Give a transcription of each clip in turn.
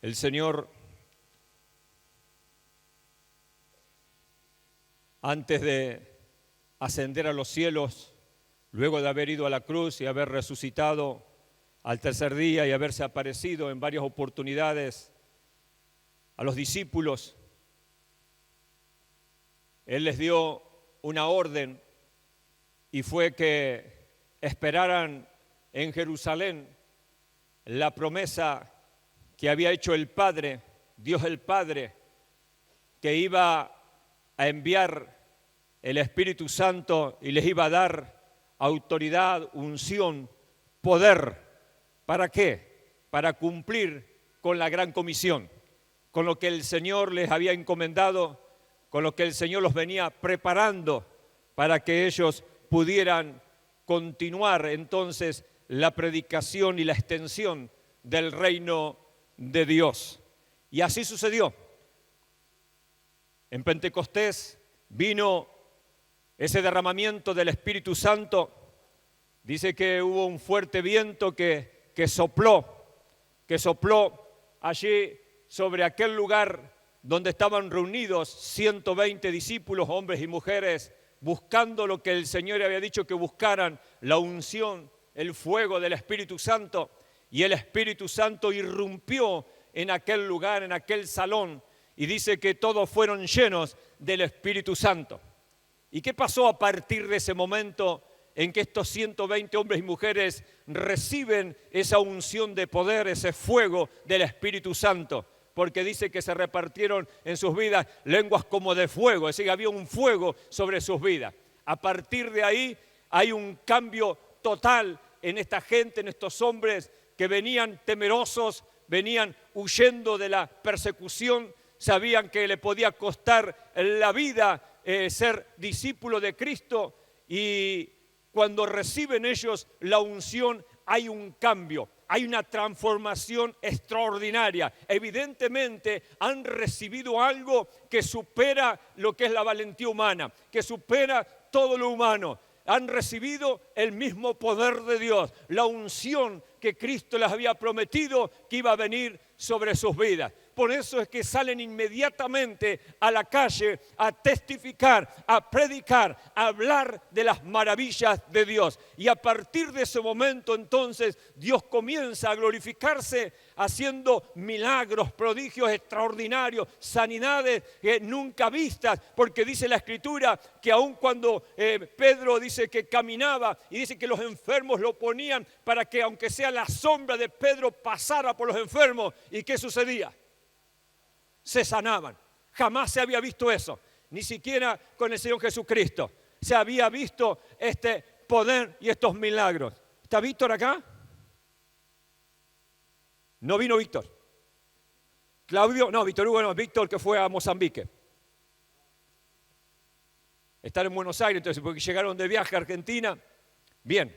El Señor, antes de ascender a los cielos, luego de haber ido a la cruz y haber resucitado al tercer día y haberse aparecido en varias oportunidades a los discípulos, Él les dio una orden y fue que esperaran en Jerusalén la promesa que había hecho el Padre, Dios el Padre, que iba a enviar el Espíritu Santo y les iba a dar autoridad, unción, poder. ¿Para qué? Para cumplir con la gran comisión, con lo que el Señor les había encomendado, con lo que el Señor los venía preparando para que ellos pudieran continuar entonces la predicación y la extensión del reino de Dios. Y así sucedió. En Pentecostés vino ese derramamiento del Espíritu Santo. Dice que hubo un fuerte viento que sopló allí sobre aquel lugar donde estaban reunidos 120 discípulos, hombres y mujeres, buscando lo que el Señor había dicho que buscaran, la unción, el fuego del Espíritu Santo. Y el Espíritu Santo irrumpió en aquel lugar, en aquel salón, y dice que todos fueron llenos del Espíritu Santo. ¿Y qué pasó a partir de ese momento en que estos 120 hombres y mujeres reciben esa unción de poder, ese fuego del Espíritu Santo? Porque dice que se repartieron en sus vidas lenguas como de fuego, es decir, había un fuego sobre sus vidas. A partir de ahí hay un cambio total en esta gente, en estos hombres que venían temerosos, venían huyendo de la persecución, sabían que le podía costar la vida ser discípulo de Cristo, y cuando reciben ellos la unción hay un cambio, hay una transformación extraordinaria. Evidentemente han recibido algo que supera lo que es la valentía humana, que supera todo lo humano. Han recibido el mismo poder de Dios, la unción que Cristo les había prometido que iba a venir sobre sus vidas. Por eso es que salen inmediatamente a la calle a testificar, a predicar, a hablar de las maravillas de Dios. Y a partir de ese momento entonces Dios comienza a glorificarse haciendo milagros, prodigios extraordinarios, sanidades nunca vistas, porque dice la Escritura que aun cuando Pedro dice que caminaba y dice que los enfermos lo ponían para que aunque sea la sombra de Pedro pasara por los enfermos. ¿Y qué sucedía? Se sanaban. Jamás se había visto eso, ni siquiera con el Señor Jesucristo se había visto este poder y estos milagros. ¿Está Víctor acá? No vino Víctor. Claudio, no, Víctor Hugo no, Víctor que fue a Mozambique. Están en Buenos Aires, entonces, porque llegaron de viaje a Argentina. Bien,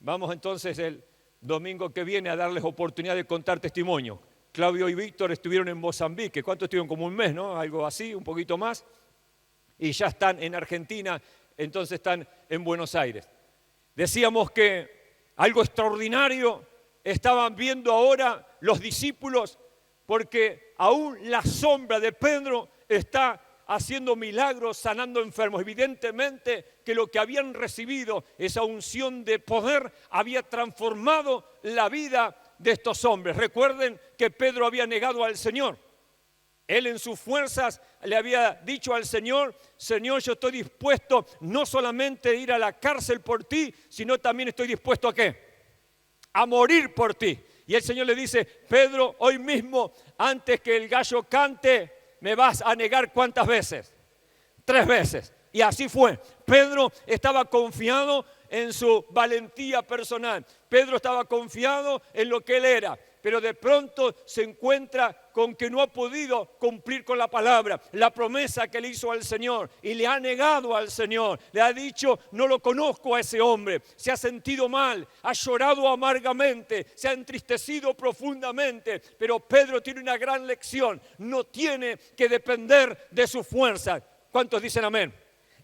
vamos entonces el domingo que viene a darles oportunidad de contar testimonio. Claudio y Víctor estuvieron en Mozambique. ¿Cuánto estuvieron? Como un mes, ¿no? Algo así, un poquito más. Y ya están en Argentina, entonces están en Buenos Aires. Decíamos que algo extraordinario estaban viendo ahora los discípulos, porque aún la sombra de Pedro está haciendo milagros, sanando enfermos. Evidentemente que lo que habían recibido, esa unción de poder, había transformado la vida de estos hombres. Recuerden que Pedro había negado al Señor. Él en sus fuerzas le había dicho al Señor: Señor, yo estoy dispuesto no solamente a ir a la cárcel por ti, sino también estoy dispuesto ¿a qué? A morir por ti. Y el Señor le dice: Pedro, hoy mismo, antes que el gallo cante, me vas a negar ¿cuántas veces? 3 veces. Y así fue. Pedro estaba confiado en su valentía personal. Pedro estaba confiado en lo que él era. Pero de pronto se encuentra con que no ha podido cumplir con la palabra, la promesa que le hizo al Señor, y le ha negado al Señor. Le ha dicho: no lo conozco a ese hombre. Se ha sentido mal, ha llorado amargamente, se ha entristecido profundamente. Pero Pedro tiene una gran lección: no tiene que depender de su fuerza. ¿Cuántos dicen amén?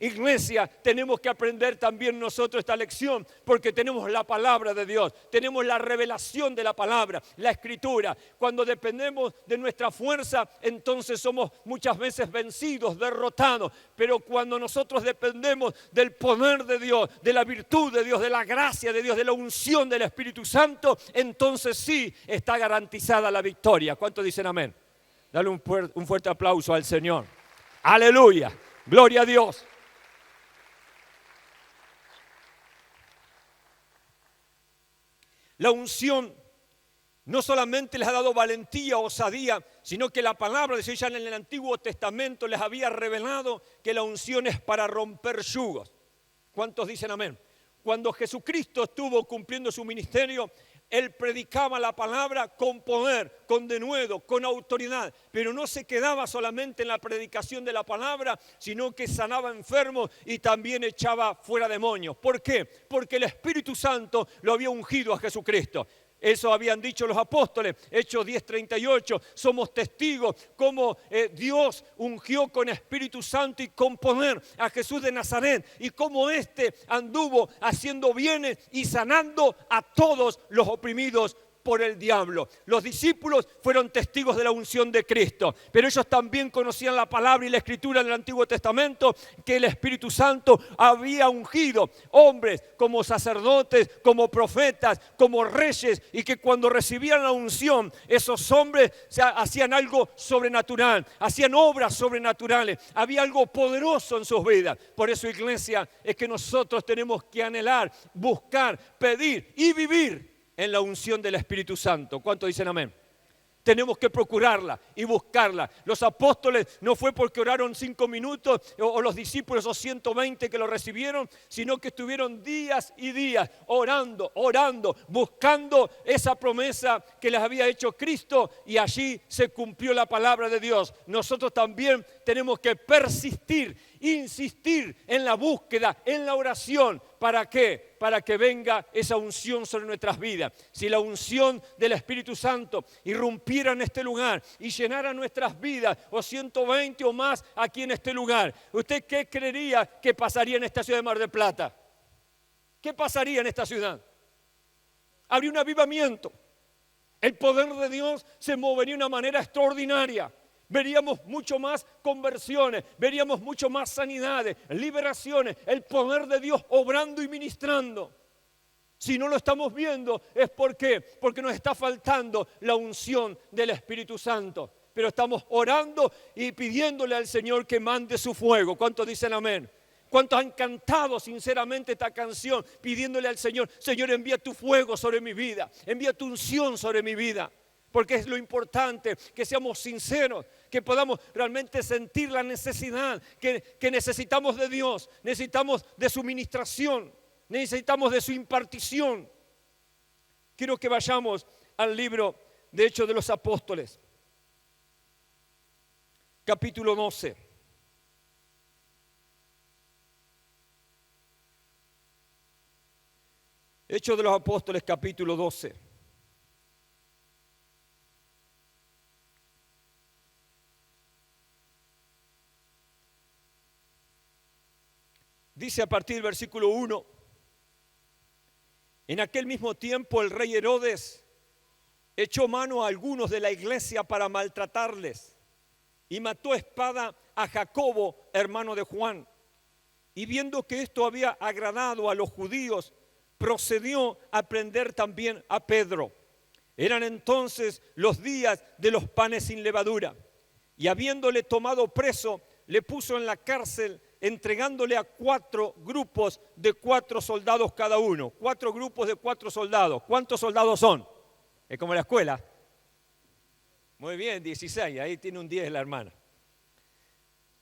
Iglesia, tenemos que aprender también nosotros esta lección porque tenemos la palabra de Dios, tenemos la revelación de la palabra, la escritura. Cuando dependemos de nuestra fuerza, entonces somos muchas veces vencidos, derrotados. Pero cuando nosotros dependemos del poder de Dios, de la virtud de Dios, de la gracia de Dios, de la unción del Espíritu Santo, entonces sí está garantizada la victoria. ¿Cuántos dicen amén? Dale un fuerte aplauso al Señor. Aleluya, gloria a Dios. La unción no solamente les ha dado valentía, osadía, sino que la palabra de Dios ya en el Antiguo Testamento les había revelado que la unción es para romper yugos. ¿Cuántos dicen amén? Cuando Jesucristo estuvo cumpliendo su ministerio, Él predicaba la palabra con poder, con denuedo, con autoridad, pero no se quedaba solamente en la predicación de la palabra, sino que sanaba enfermos y también echaba fuera demonios. ¿Por qué? Porque el Espíritu Santo lo había ungido a Jesucristo. Eso habían dicho los apóstoles, Hechos 10:38, somos testigos cómo Dios ungió con Espíritu Santo y con poder a Jesús de Nazaret y cómo éste anduvo haciendo bienes y sanando a todos los oprimidos por el diablo. Los discípulos fueron testigos de la unción de Cristo, pero ellos también conocían la palabra y la escritura del Antiguo Testamento, que el Espíritu Santo había ungido hombres como sacerdotes, como profetas, como reyes, y que cuando recibían la unción, esos hombres hacían algo sobrenatural, hacían obras sobrenaturales, había algo poderoso en sus vidas. Por eso, iglesia, es que nosotros tenemos que anhelar, buscar, pedir y vivir en la unción del Espíritu Santo. ¿Cuántos dicen amén? Tenemos que procurarla y buscarla. Los apóstoles no fue porque oraron 5 minutos o los discípulos, esos 120 que lo recibieron, sino que estuvieron días y días orando, buscando esa promesa que les había hecho Cristo, y allí se cumplió la palabra de Dios. Nosotros también tenemos que persistir, insistir en la búsqueda, en la oración. ¿Para qué? Para que venga esa unción sobre nuestras vidas. Si la unción del Espíritu Santo irrumpiera en este lugar y llenara nuestras vidas, o 120 o más aquí en este lugar, ¿usted qué creería que pasaría en esta ciudad de Mar del Plata? ¿Qué pasaría en esta ciudad? Habría un avivamiento. El poder de Dios se movería de una manera extraordinaria. Veríamos mucho más conversiones, veríamos mucho más sanidades, liberaciones, el poder de Dios obrando y ministrando. Si no lo estamos viendo es porque nos está faltando la unción del Espíritu Santo. Pero estamos orando y pidiéndole al Señor que mande su fuego. ¿Cuántos dicen amén? ¿Cuántos han cantado sinceramente esta canción pidiéndole al Señor: Señor, envía tu fuego sobre mi vida, envía tu unción sobre mi vida? Porque es lo importante, que seamos sinceros, que podamos realmente sentir la necesidad, que necesitamos de Dios, necesitamos de su ministración, necesitamos de su impartición. Quiero que vayamos al libro de Hechos de los Apóstoles, capítulo 12. Hechos de los Apóstoles, capítulo 12. Dice a partir del versículo 1: en aquel mismo tiempo el rey Herodes echó mano a algunos de la iglesia para maltratarles y mató a espada a Jacobo, hermano de Juan. Y viendo que esto había agradado a los judíos, procedió a prender también a Pedro. Eran entonces los días de los panes sin levadura. Y habiéndole tomado preso, le puso en la cárcel, entregándole a 4 grupos de 4 soldados cada uno. 4 grupos de 4 soldados. ¿Cuántos soldados son? Es como la escuela. Muy bien, 16. Ahí tiene un 10 la hermana.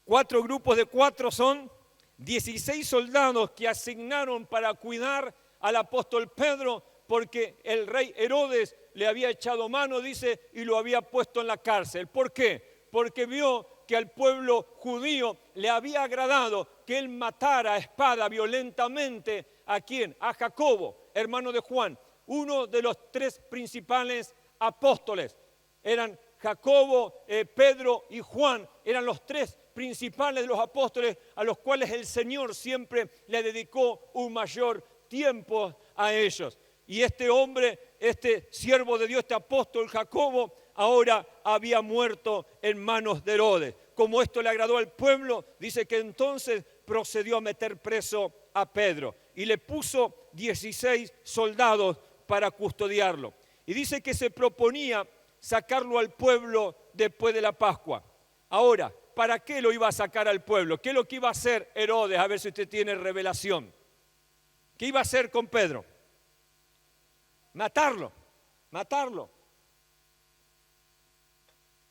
4 grupos de 4 son 16 soldados que asignaron para cuidar al apóstol Pedro, porque el rey Herodes le había echado mano, dice, y lo había puesto en la cárcel. ¿Por qué? Porque vio que al pueblo judío le había agradado que él matara a espada violentamente ¿a quién? A Jacobo, hermano de Juan, uno de los 3 principales apóstoles. Eran Jacobo, Pedro y Juan, eran los 3 principales de los apóstoles a los cuales el Señor siempre le dedicó un mayor tiempo a ellos. Y este hombre, este siervo de Dios, este apóstol Jacobo, ahora había muerto en manos de Herodes. Como esto le agradó al pueblo, dice que entonces procedió a meter preso a Pedro y le puso 16 soldados para custodiarlo. Y dice que se proponía sacarlo al pueblo después de la Pascua. Ahora, ¿para qué lo iba a sacar al pueblo? ¿Qué es lo que iba a hacer Herodes? A ver si usted tiene revelación. ¿Qué iba a hacer con Pedro? Matarlo.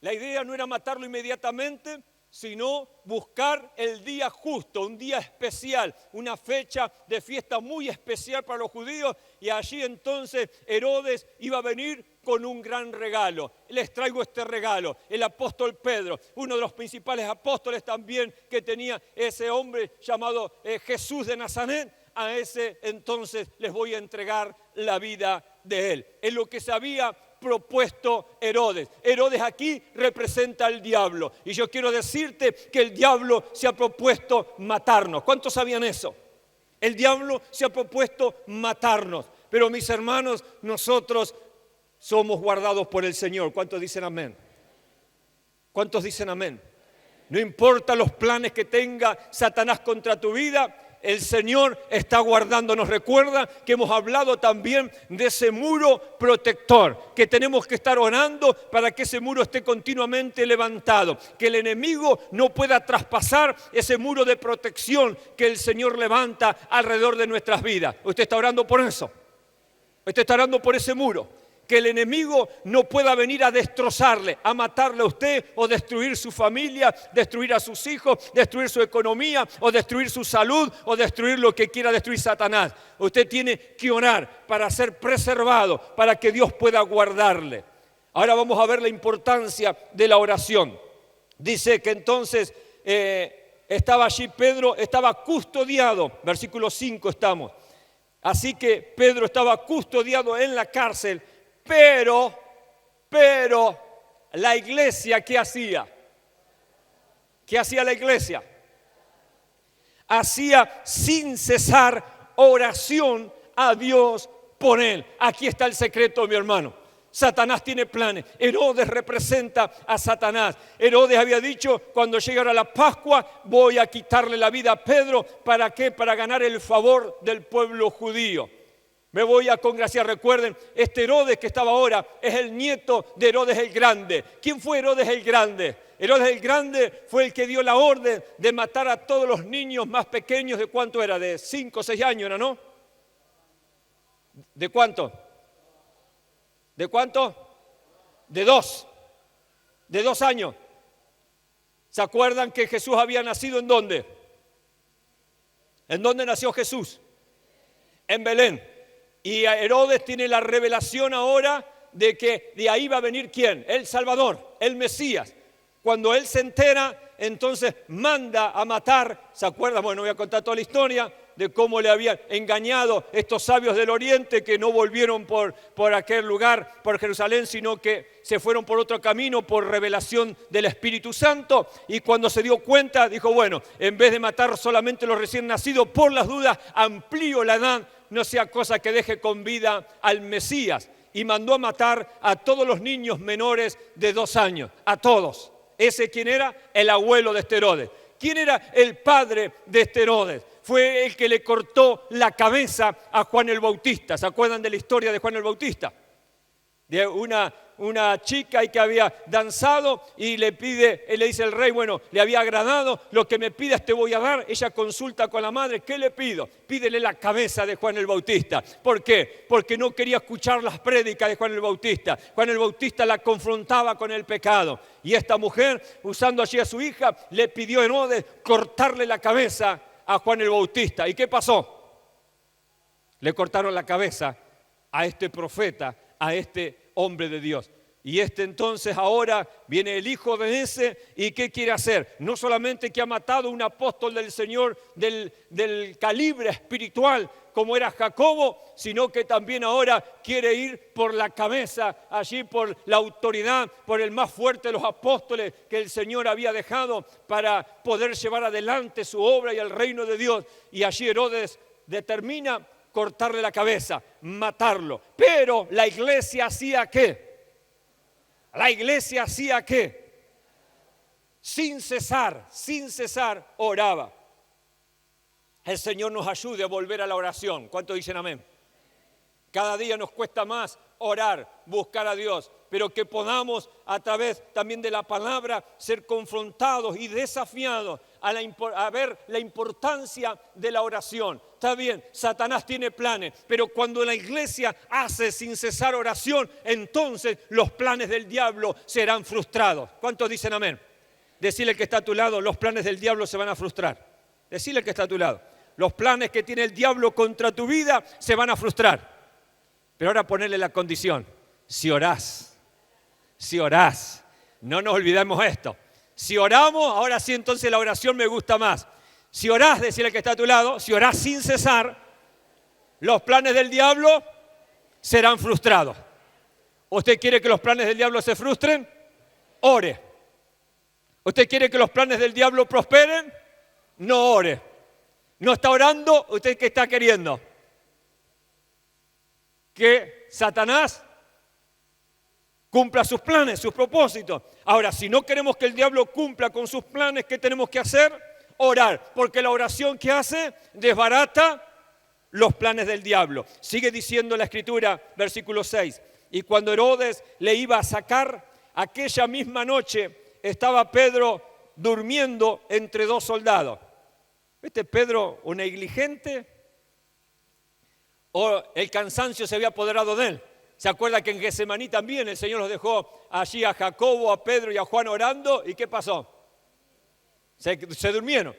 La idea no era matarlo inmediatamente, sino buscar el día justo, un día especial, una fecha de fiesta muy especial para los judíos, y allí entonces Herodes iba a venir con un gran regalo. Les traigo este regalo. El apóstol Pedro, uno de los principales apóstoles también que tenía ese hombre llamado Jesús de Nazaret, a ese entonces les voy a entregar la vida de él. Es lo que se había propuesto Herodes. Herodes aquí representa al diablo. Y yo quiero decirte que el diablo se ha propuesto matarnos. ¿Cuántos sabían eso? El diablo se ha propuesto matarnos. Pero mis hermanos, nosotros somos guardados por el Señor. ¿Cuántos dicen amén? ¿Cuántos dicen amén? No importa los planes que tenga Satanás contra tu vida, el Señor está guardándonos. Recuerda que hemos hablado también de ese muro protector, que tenemos que estar orando para que ese muro esté continuamente levantado, que el enemigo no pueda traspasar ese muro de protección que el Señor levanta alrededor de nuestras vidas. Usted está orando por eso. Usted está orando por ese muro. Que el enemigo no pueda venir a destrozarle, a matarle a usted o destruir su familia, destruir a sus hijos, destruir su economía o destruir su salud o destruir lo que quiera destruir Satanás. Usted tiene que orar para ser preservado, para que Dios pueda guardarle. Ahora vamos a ver la importancia de la oración. Dice que entonces estaba allí Pedro, estaba custodiado, versículo 5 estamos. Así que Pedro estaba custodiado en la cárcel. Pero la iglesia, ¿qué hacía? ¿Qué hacía la iglesia? Hacía sin cesar oración a Dios por él. Aquí está el secreto, mi hermano. Satanás tiene planes. Herodes representa a Satanás. Herodes había dicho, cuando llegara la Pascua, voy a quitarle la vida a Pedro. ¿Para qué? Para ganar el favor del pueblo judío. Me voy a congraciar. Recuerden, este Herodes que estaba ahora es el nieto de Herodes el Grande. ¿Quién fue Herodes el Grande? Herodes el Grande fue el que dio la orden de matar a todos los niños más pequeños. ¿De cuánto era? De 5 o 6 años, ¿no? ¿De cuánto? ¿De cuánto? De 2. De 2 años. ¿Se acuerdan que Jesús había nacido en dónde? ¿En dónde nació Jesús? En Belén. Y Herodes tiene la revelación ahora de que de ahí va a venir ¿quién? El Salvador, el Mesías. Cuando él se entera, entonces manda a matar. ¿Se acuerdan? Bueno, no voy a contar toda la historia de cómo le habían engañado estos sabios del oriente que no volvieron por aquel lugar, por Jerusalén, sino que se fueron por otro camino, por revelación del Espíritu Santo. Y cuando se dio cuenta, dijo, bueno, en vez de matar solamente los recién nacidos, por las dudas, amplío la edad, no sea cosa que deje con vida al Mesías. Y mandó a matar a todos los niños menores de 2 años, a todos. ¿Ese quién era? El abuelo de este Herodes. ¿Quién era el padre de este Herodes? Fue el que le cortó la cabeza a Juan el Bautista. ¿Se acuerdan de la historia de Juan el Bautista? De una chica que había danzado y le dice el rey, bueno, le había agradado, lo que me pidas te voy a dar. Ella consulta con la madre, ¿qué le pido? Pídele la cabeza de Juan el Bautista. ¿Por qué? Porque no quería escuchar las prédicas de Juan el Bautista. Juan el Bautista la confrontaba con el pecado. Y esta mujer, usando allí a su hija, le pidió a Herodes cortarle la cabeza a Juan el Bautista. ¿Y qué pasó? Le cortaron la cabeza a este profeta, a este hombre de Dios. Y entonces ahora viene el hijo de ese, ¿y qué quiere hacer? No solamente que ha matado a un apóstol del Señor del calibre espiritual como era Jacobo, sino que también ahora quiere ir por la cabeza, allí por la autoridad, por el más fuerte de los apóstoles que el Señor había dejado para poder llevar adelante su obra y el reino de Dios. Y allí Herodes determina cortarle la cabeza, matarlo. Pero la iglesia hacía ¿qué? La iglesia hacía ¿qué? Sin cesar oraba. El Señor nos ayude a volver a la oración. ¿Cuántos dicen amén? Cada día nos cuesta más orar, buscar a Dios, pero que podamos a través también de la palabra ser confrontados y desafiados a ver la importancia de la oración. Está bien, Satanás tiene planes, pero cuando la iglesia hace sin cesar oración, entonces los planes del diablo serán frustrados. ¿Cuántos dicen amén? Decirle que está a tu lado, los planes del diablo se van a frustrar. Decirle que está a tu lado. Los planes que tiene el diablo contra tu vida se van a frustrar. Pero ahora ponerle la condición, si orás, no nos olvidemos esto. Si oramos, ahora sí entonces la oración me gusta más. Si orás, decirle que está a tu lado, si orás sin cesar, los planes del diablo serán frustrados. ¿Usted quiere que los planes del diablo se frustren? Ore. ¿Usted quiere que los planes del diablo prosperen? No ore. ¿No está orando? ¿Usted qué está queriendo? Que Satanás cumpla sus planes, sus propósitos. Ahora, si no queremos que el diablo cumpla con sus planes, ¿qué tenemos que hacer? Orar, porque la oración que hace desbarata los planes del diablo. Sigue diciendo la Escritura, versículo 6. Y cuando Herodes le iba a sacar, aquella misma noche estaba Pedro durmiendo entre dos soldados. ¿Viste Pedro un negligente? ¿O el cansancio se había apoderado de él? ¿Se acuerda que en Getsemaní también el Señor los dejó allí a Jacobo, a Pedro y a Juan orando? ¿Y qué pasó? Se durmieron.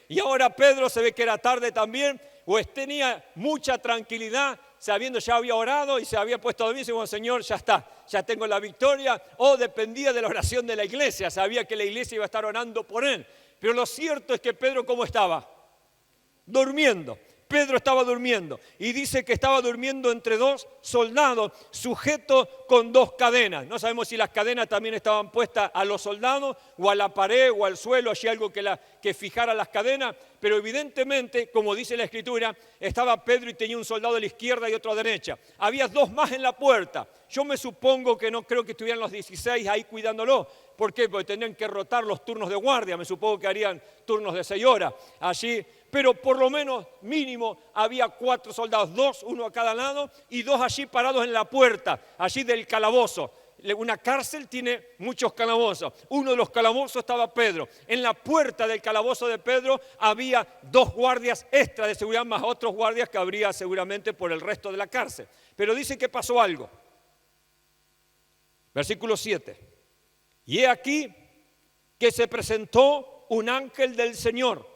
Y ahora Pedro se ve que era tarde también, pues tenía mucha tranquilidad, sabiendo ya había orado y se había puesto a dormir y dice, bueno, Señor, ya está, ya tengo la victoria. O dependía de la oración de la iglesia, sabía que la iglesia iba a estar orando por él. Pero lo cierto es que Pedro, ¿cómo estaba? Durmiendo. Pedro estaba durmiendo y dice que estaba durmiendo entre dos soldados sujetos con dos cadenas. No sabemos si las cadenas también estaban puestas a los soldados o a la pared o al suelo, allí algo que fijara las cadenas, pero evidentemente, como dice la Escritura, estaba Pedro y tenía un soldado a la izquierda y otro a la derecha. Había dos más en la puerta. Yo me supongo que no creo que estuvieran los 16 ahí cuidándolo. ¿Por qué? Porque tendrían que rotar los turnos de guardia. Me supongo que harían turnos de 6 horas allí. Pero por lo menos mínimo había 4 soldados, 2, uno a cada lado, y 2 allí parados en la puerta, allí del calabozo. Una cárcel tiene muchos calabozos. Uno de los calabozos estaba Pedro. En la puerta del calabozo de Pedro había 2 guardias extra de seguridad, más otros guardias que habría seguramente por el resto de la cárcel. Pero dice que pasó algo. Versículo 7. Y he aquí que se presentó un ángel del Señor.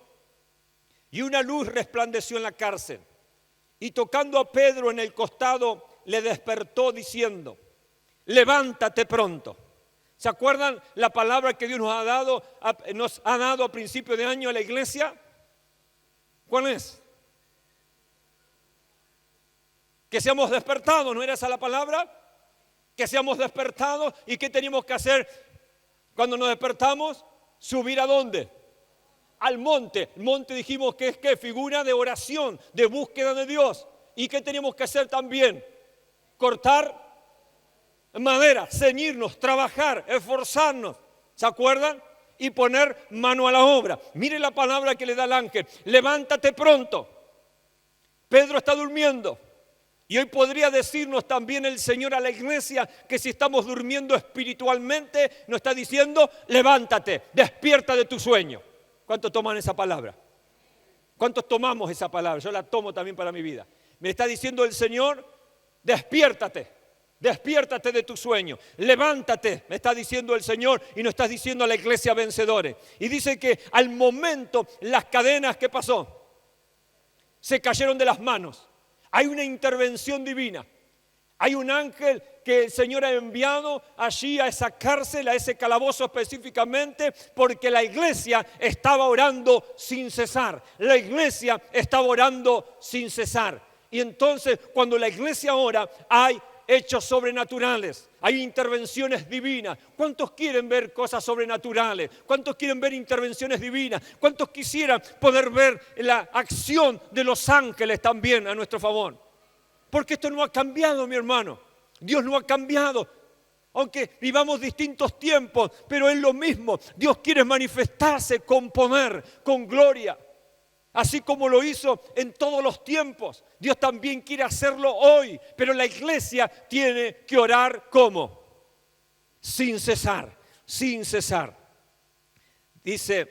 Y una luz resplandeció en la cárcel. Y tocando a Pedro en el costado, le despertó diciendo, levántate pronto. ¿Se acuerdan la palabra que Dios nos ha dado a principio de año a la iglesia? ¿Cuál es? Que seamos despertados, ¿no era esa la palabra? Que seamos despertados. ¿Y qué teníamos que hacer cuando nos despertamos? ¿Subir a dónde? Al monte. El monte dijimos que es ¿qué? Figura de oración, de búsqueda de Dios. ¿Y qué teníamos que hacer también? Cortar madera, ceñirnos, trabajar, esforzarnos. ¿Se acuerdan? Y poner mano a la obra. Mire la palabra que le da el ángel. Levántate pronto. Pedro está durmiendo. Y hoy podría decirnos también el Señor a la iglesia que si estamos durmiendo espiritualmente, nos está diciendo, levántate, despierta de tu sueño. ¿Cuántos toman esa palabra? ¿Cuántos tomamos esa palabra? Yo la tomo también para mi vida. Me está diciendo el Señor, despiértate de tu sueño. Levántate, me está diciendo el Señor y nos está diciendo a la iglesia vencedores. Y dice que al momento las cadenas, ¿qué pasó? Se cayeron de las manos. Hay una intervención divina. Hay un ángel que el Señor ha enviado allí a esa cárcel, a ese calabozo específicamente, porque la iglesia estaba orando sin cesar. La iglesia estaba orando sin cesar. Y entonces, cuando la iglesia ora, hay hechos sobrenaturales, hay intervenciones divinas. ¿Cuántos quieren ver cosas sobrenaturales? ¿Cuántos quieren ver intervenciones divinas? ¿Cuántos quisieran poder ver la acción de los ángeles también a nuestro favor? Porque esto no ha cambiado, mi hermano. Dios no ha cambiado. Aunque vivamos distintos tiempos, pero es lo mismo. Dios quiere manifestarse con poder, con gloria. Así como lo hizo en todos los tiempos, Dios también quiere hacerlo hoy. Pero la iglesia tiene que orar ¿cómo? Sin cesar, sin cesar. Dice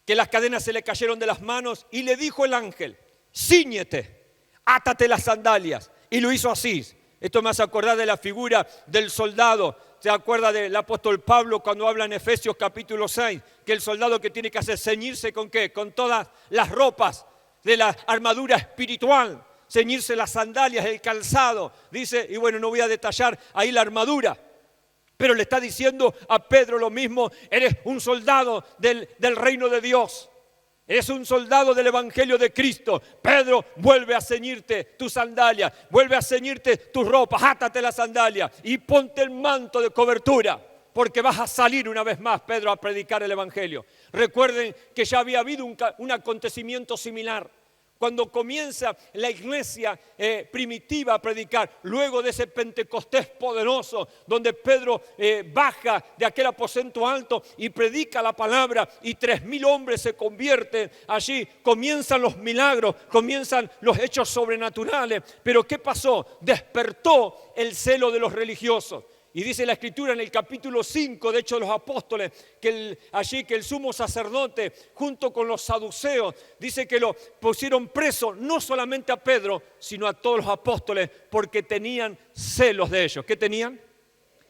que las cadenas se le cayeron de las manos y le dijo el ángel, cíñete, átate las sandalias. Y lo hizo así. Esto me hace acordar de la figura del soldado. ¿Se acuerda del apóstol Pablo cuando habla en Efesios capítulo 6? Que el soldado que tiene que hacer, ceñirse ¿con qué? Con todas las ropas de la armadura espiritual. Ceñirse las sandalias, el calzado. Dice, y bueno, no voy a detallar ahí la armadura. Pero le está diciendo a Pedro lo mismo. Eres un soldado del reino de Dios. Eres un soldado del Evangelio de Cristo. Pedro, vuelve a ceñirte tus sandalias, vuelve a ceñirte tus ropas, átate las sandalias y ponte el manto de cobertura, porque vas a salir una vez más, Pedro, a predicar el Evangelio. Recuerden que ya había habido un acontecimiento similar. Cuando comienza la iglesia primitiva a predicar, luego de ese Pentecostés poderoso, donde Pedro baja de aquel aposento alto y predica la palabra y 3.000 hombres se convierten allí, comienzan los milagros, comienzan los hechos sobrenaturales. Pero ¿qué pasó? Despertó el celo de los religiosos. Y dice la Escritura en el capítulo 5 de Hechos de los Apóstoles, que el sumo sacerdote junto con los saduceos, dice que lo pusieron preso no solamente a Pedro, sino a todos los apóstoles, porque tenían celos de ellos. ¿Qué tenían?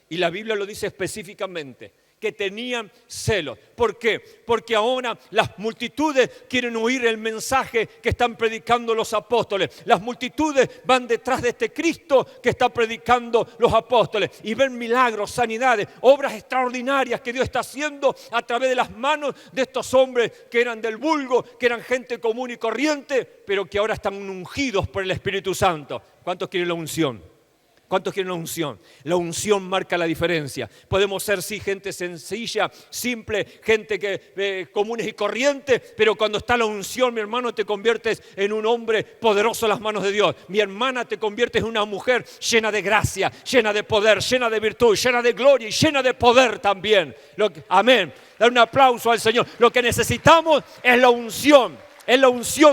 Y la Biblia lo dice específicamente, que tenían celos. ¿Por qué? Porque ahora las multitudes quieren oír el mensaje que están predicando los apóstoles. Las multitudes van detrás de este Cristo que está predicando los apóstoles y ven milagros, sanidades, obras extraordinarias que Dios está haciendo a través de las manos de estos hombres que eran del vulgo, que eran gente común y corriente, pero que ahora están ungidos por el Espíritu Santo. ¿Cuántos quieren la unción? ¿Cuántos quieren la unción? La unción marca la diferencia. Podemos ser, sí, gente sencilla, simple, gente comunes y corrientes, pero cuando está la unción, mi hermano, te conviertes en un hombre poderoso en las manos de Dios. Mi hermana, te conviertes en una mujer llena de gracia, llena de poder, llena de virtud, llena de gloria y llena de poder también. Amén. Dar un aplauso al Señor. Lo que necesitamos es la unción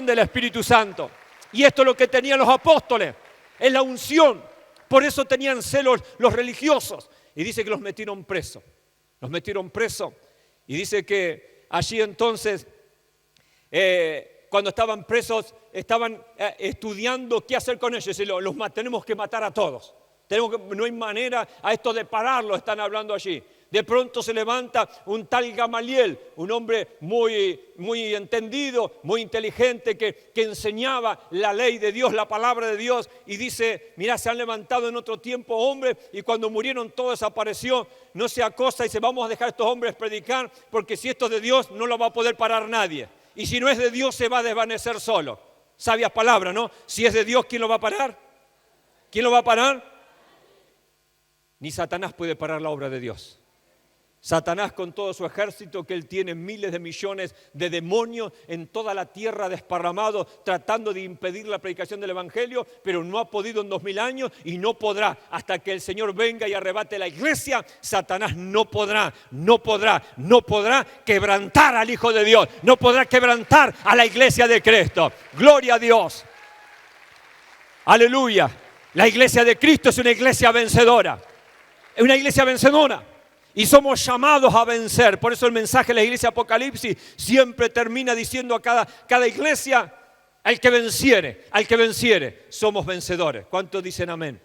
del Espíritu Santo. Y esto es lo que tenían los apóstoles, es la unción. Por eso tenían celos los religiosos. Y dice que los metieron presos. Los metieron presos. Y dice que allí entonces, cuando estaban presos, estaban estudiando qué hacer con ellos. Y decían, tenemos que matar a todos. No hay manera a esto de pararlo, están hablando allí. De pronto se levanta un tal Gamaliel, un hombre muy entendido, muy inteligente, que enseñaba la ley de Dios, la palabra de Dios, y dice, mira, se han levantado en otro tiempo hombres, y cuando murieron todo desapareció, no sea cosa, y dice, vamos a dejar a estos hombres predicar, porque si esto es de Dios no lo va a poder parar nadie, y si no es de Dios se va a desvanecer solo. Sabias palabras, ¿no? Si es de Dios, ¿quién lo va a parar? ¿Quién lo va a parar? Ni Satanás puede parar la obra de Dios. Satanás, con todo su ejército, que él tiene miles de millones de demonios en toda la tierra desparramados, tratando de impedir la predicación del Evangelio, pero no ha podido en 2000 años y no podrá hasta que el Señor venga y arrebate la iglesia. Satanás no podrá quebrantar al Hijo de Dios, no podrá quebrantar a la iglesia de Cristo. Gloria a Dios. Aleluya. La iglesia de Cristo es una iglesia vencedora. Es una iglesia vencedora. Y somos llamados a vencer. Por eso el mensaje de la iglesia Apocalipsis siempre termina diciendo a cada iglesia, al que venciere, somos vencedores. ¿Cuántos dicen amén?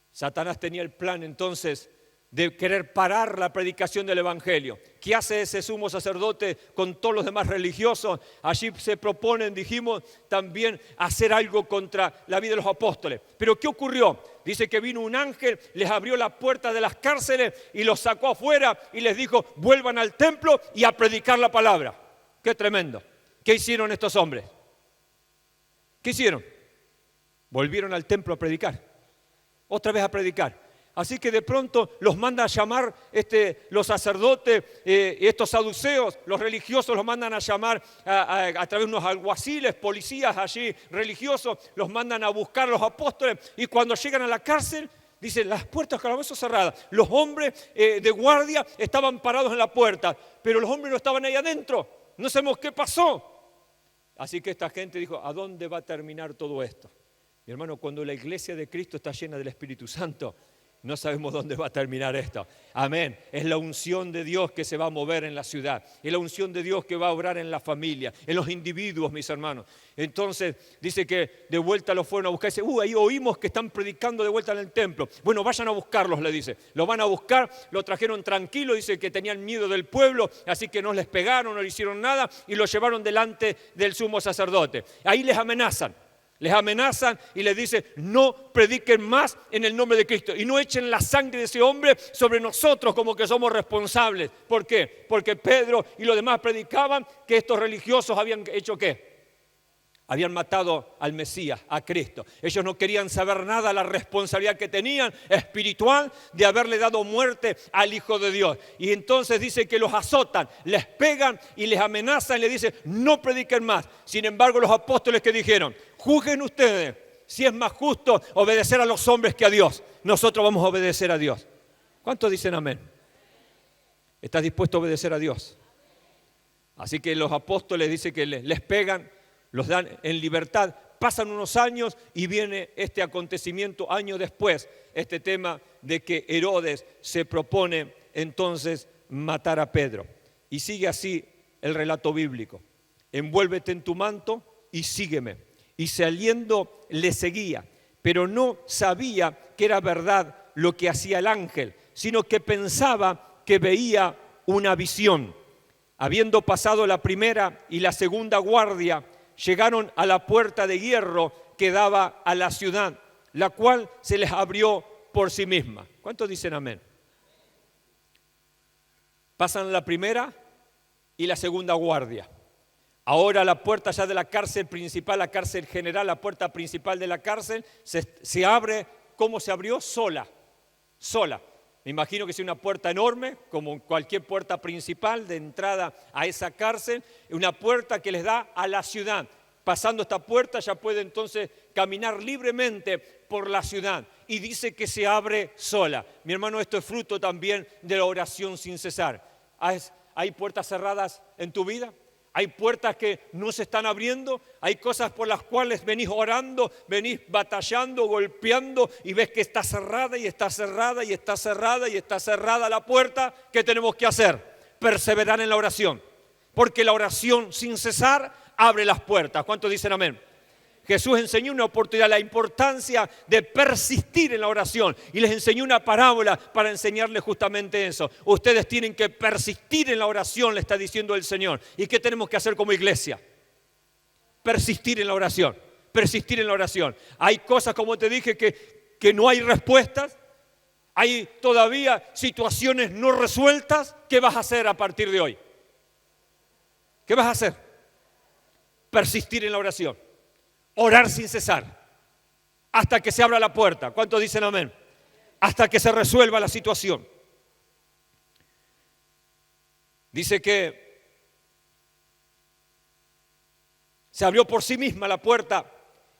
Satanás tenía el plan entonces de querer parar la predicación del Evangelio. ¿Qué hace ese sumo sacerdote con todos los demás religiosos? Allí se proponen, dijimos, también hacer algo contra la vida de los apóstoles. ¿Pero qué ocurrió? Dice que vino un ángel, les abrió la puerta de las cárceles y los sacó afuera y les dijo, vuelvan al templo y a predicar la palabra. ¡Qué tremendo! ¿Qué hicieron estos hombres? ¿Qué hicieron? Volvieron al templo a predicar. Otra vez a predicar. Así que de pronto los manda a llamar los sacerdotes, estos saduceos, los religiosos los mandan a llamar a través de unos alguaciles, policías allí religiosos, los mandan a buscar a los apóstoles y cuando llegan a la cárcel, dicen las puertas calabozo cerradas. Los hombres de guardia estaban parados en la puerta, pero los hombres no estaban ahí adentro. No sabemos qué pasó. Así que esta gente dijo, ¿a dónde va a terminar todo esto? Mi hermano, cuando la iglesia de Cristo está llena del Espíritu Santo, no sabemos dónde va a terminar esto. Amén. Es la unción de Dios que se va a mover en la ciudad. Es la unción de Dios que va a obrar en la familia, en los individuos, mis hermanos. Entonces, dice que de vuelta los fueron a buscar. Dice, ahí oímos que están predicando de vuelta en el templo. Bueno, vayan a buscarlos, le dice. Lo van a buscar, lo trajeron tranquilo. Dice que tenían miedo del pueblo, así que no les pegaron, no le hicieron nada y lo llevaron delante del sumo sacerdote. Ahí les amenazan. Les amenazan y les dicen, no prediquen más en el nombre de Cristo y no echen la sangre de ese hombre sobre nosotros como que somos responsables. ¿Por qué? Porque Pedro y los demás predicaban que estos religiosos habían hecho ¿qué? Habían matado al Mesías, a Cristo. Ellos no querían saber nada de la responsabilidad que tenían espiritual de haberle dado muerte al Hijo de Dios. Y entonces dice que los azotan, les pegan y les amenazan y les dicen, no prediquen más. Sin embargo, los apóstoles que dijeron, juzguen ustedes si es más justo obedecer a los hombres que a Dios. Nosotros vamos a obedecer a Dios. ¿Cuántos dicen amén? ¿Estás dispuesto a obedecer a Dios? Así que los apóstoles dicen que les pegan, los dan en libertad, pasan unos años y viene este acontecimiento años después, este tema de que Herodes se propone entonces matar a Pedro. Y sigue así el relato bíblico. Envuélvete en tu manto y sígueme. Y saliendo le seguía, pero no sabía que era verdad lo que hacía el ángel, sino que pensaba que veía una visión. Habiendo pasado la primera y la segunda guardia, llegaron a la puerta de hierro que daba a la ciudad, la cual se les abrió por sí misma. ¿Cuántos dicen amén? Pasan la primera y la segunda guardia. Ahora la puerta ya de la cárcel principal, la cárcel general, la puerta principal de la cárcel, se abre, ¿cómo se abrió? Sola. Me imagino que es una puerta enorme, como cualquier puerta principal de entrada a esa cárcel, una puerta que les da a la ciudad. Pasando esta puerta ya puede entonces caminar libremente por la ciudad. Y dice que se abre sola. Mi hermano, esto es fruto también de la oración sin cesar. ¿Hay puertas cerradas en tu vida? Hay puertas que no se están abriendo, hay cosas por las cuales venís orando, venís batallando, golpeando y ves que está cerrada y está cerrada y está cerrada y está cerrada la puerta. ¿Qué tenemos que hacer? Perseverar en la oración, porque la oración sin cesar abre las puertas. ¿Cuántos dicen amén? Jesús enseñó una oportunidad, la importancia de persistir en la oración y les enseñó una parábola para enseñarles justamente eso. Ustedes tienen que persistir en la oración, le está diciendo el Señor. ¿Y qué tenemos que hacer como iglesia? Persistir en la oración, persistir en la oración. Hay cosas, como te dije, que no hay respuestas, hay todavía situaciones no resueltas. ¿Qué vas a hacer a partir de hoy? ¿Qué vas a hacer? Persistir en la oración. Orar sin cesar, hasta que se abra la puerta. ¿Cuántos dicen amén? Hasta que se resuelva la situación. Dice que se abrió por sí misma la puerta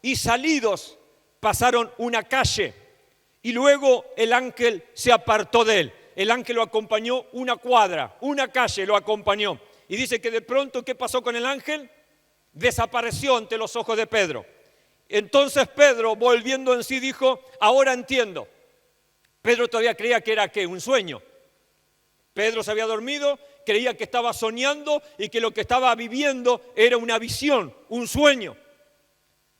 y salidos pasaron una calle y luego el ángel se apartó de él. El ángel lo acompañó una cuadra, una calle lo acompañó. Y dice que de pronto, ¿qué pasó con el ángel? Desapareció ante los ojos de Pedro. Entonces Pedro, volviendo en sí, dijo, ahora entiendo. Pedro todavía creía que era ¿qué? Un sueño. Pedro se había dormido, creía que estaba soñando y que lo que estaba viviendo era una visión, un sueño.